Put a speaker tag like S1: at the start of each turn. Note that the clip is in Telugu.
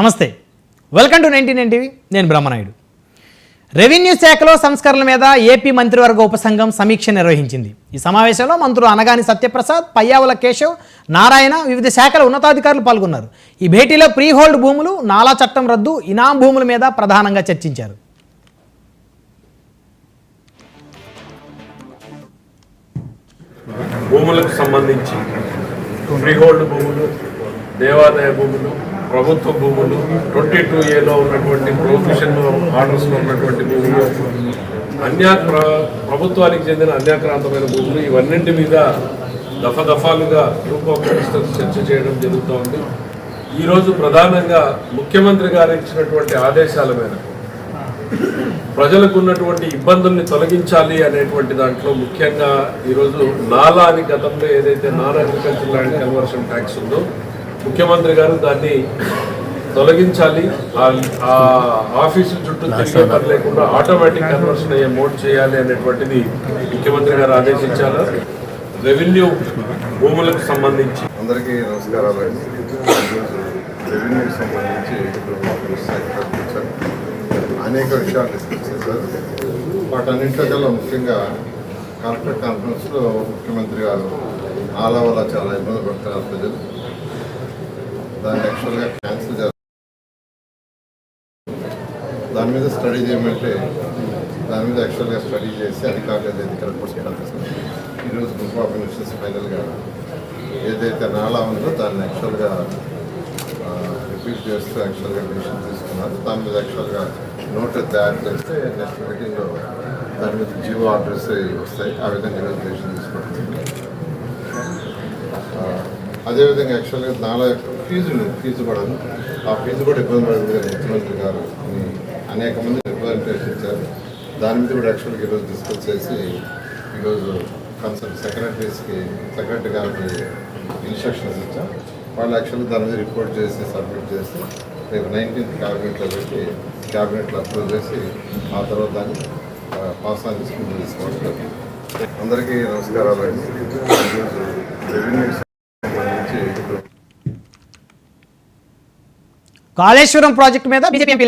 S1: నమస్తే, వెల్కమ్ టు 99 టీవీ. నేను బ్రహ్మనాయుడు. రెవెన్యూ శాఖలో సంస్కరణల మీద ఏపీ మంత్రివర్గ ఉపసంఘం సమీక్ష నిర్వహించింది. ఈ సమావేశంలో మంత్రులు అనగాని సత్యప్రసాద్, పయ్యావుల కేశవ్, నారాయణ, వివిధ శాఖల ఉన్నతాధికారులు పాల్గొన్నారు. ఈ భేటీలో ప్రీ హోల్డ్ భూములు, నాలా చట్టం రద్దు, ఇనాం భూముల మీద ప్రధానంగా చర్చించారు.
S2: భూములకు సంబంధించి ఫ్రీ హోల్డ్ భూములు, దేవాదాయ భూములు, ప్రభుత్వ భూములు, 22A ఉన్నటువంటి ప్రొవిజన్ ఆర్డర్స్లో ఉన్నటువంటి భూములు, ప్రభుత్వానికి చెందిన అన్యాక్రాంతమైన భూములు, ఇవన్నింటి మీద దఫాలుగా గ్రూప్ ఆఫ్ మినిస్టర్స్ చర్చ చేయడం జరుగుతోంది. ఈరోజు ప్రధానంగా ముఖ్యమంత్రి గారు ఇచ్చినటువంటి ఆదేశాల మేరకు ప్రజలకు ఉన్నటువంటి ఇబ్బందుల్ని తొలగించాలి అనేటువంటి దాంట్లో ముఖ్యంగా ఈరోజు నాలా అని గతంలో ఏదైతే non agriculture land conversion tax ఉందో ముఖ్యమంత్రి గారు దాన్ని తొలగించాలి, ఆ ఆఫీసుల చుట్టూ తిరిగే పని లేకుండా ఆటోమేటిక్ కన్వర్షన్ అయ్యే మోడ్ చేయాలి అనేటువంటిది ముఖ్యమంత్రి గారు ఆదేశించారు. రెవెన్యూ భూములకు సంబంధించి
S3: అందరికీ నమస్కారాలు. రెవెన్యూకి సంబంధించి అనేక విషయాలు డిస్కస్ చేశారు. వాటన్నింటిలో ముఖ్యంగా కలెక్టర్ కాన్ఫరెన్స్లో ముఖ్యమంత్రి గారు ఆలా వల్ల చాలా ఇబ్బంది పడుతున్నారు ప్రజలు. దాన్ని యాక్చువల్గా క్యాన్సిల్ చేస్తారు. దాని మీద స్టడీ చేయమంటే దాని మీద యాక్చువల్గా స్టడీ చేసి అధికారులు ఏదైతే కరెక్ట్ చేయాలి. ఈరోజు గ్రూప్ ఆఫ్ మినిస్టర్స్ ఫైనల్గా ఏదైతే నాలా ఉందో దాన్ని యాక్చువల్గా రిపీట్ చేస్తూ యాక్చువల్గా డెసిషన్ తీసుకున్నారు. దాని మీద యాక్చువల్గా నోటీస్ తయారు చేస్తే నెక్స్ట్ మీటింగ్లో దాని మీద జీవో ఆర్డర్స్ వస్తాయి. ఆ విధంగా డెసిషన్ తీసుకుంటుంది. అదేవిధంగా యాక్చువల్గా నాలా ఫీజు పడదు. ఆ ఫీజు కూడా ఇబ్బంది పడదు. ముఖ్యమంత్రి గారు అనేక మంది రిప్రజెంటేషన్ ఇచ్చారు. దాని మీద కూడా యాక్చువల్గా ఈరోజు డిస్కస్ చేసి ఈరోజు కన్సల్ట్ సెక్రటరీ గారికి ఇన్స్ట్రక్షన్స్ ఇచ్చాం. వాళ్ళు యాక్చువల్గా దాని మీద రిపోర్ట్ చేసి సబ్మిట్ చేసి రేపు 19th క్యాబినెట్లో పెట్టి క్యాబినెట్లో అప్రూవ్ చేసి ఆ తర్వాత దాన్ని పాస్ ఆన్ తీసుకుంటూ తీసుకోవడం. అందరికీ నమస్కారాలు. రెవెన్యూ సంబంధించి
S1: కాళేశ్వరం ప్రాజెక్టు మీద బీజేపీ ఎంపీ